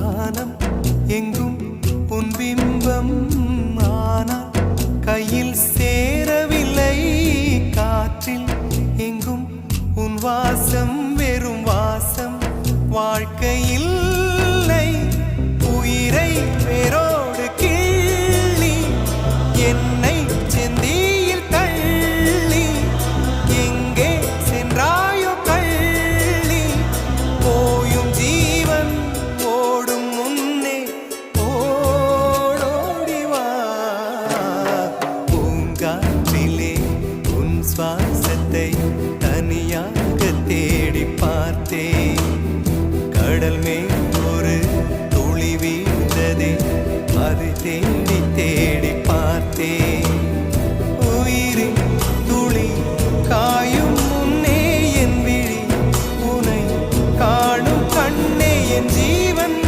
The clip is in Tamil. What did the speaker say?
வானம் எங்கும் உன் பிம்பம் ஆனால் கையில் சேரவில்லை காற்றில் எங்கும் உன் வாசம் வெறும் வாசம் வாழ்க்கையில் உயிரை வேரோடு கிள்ளி என்னை செந்தியில் தள்ளி எங்கே சென்றாயோ கள்ளி போயும் ஜீவன் ஓடும் முன்னே ஓடோடிவா பூங்காற்றிலே உன் சுவாசத்தை தனியாக தேடி பார்த்தேன் கடல் மேல் ஒரு துளி வீழ்ந்ததே அதை தேடி தேடி பார்த்தேன்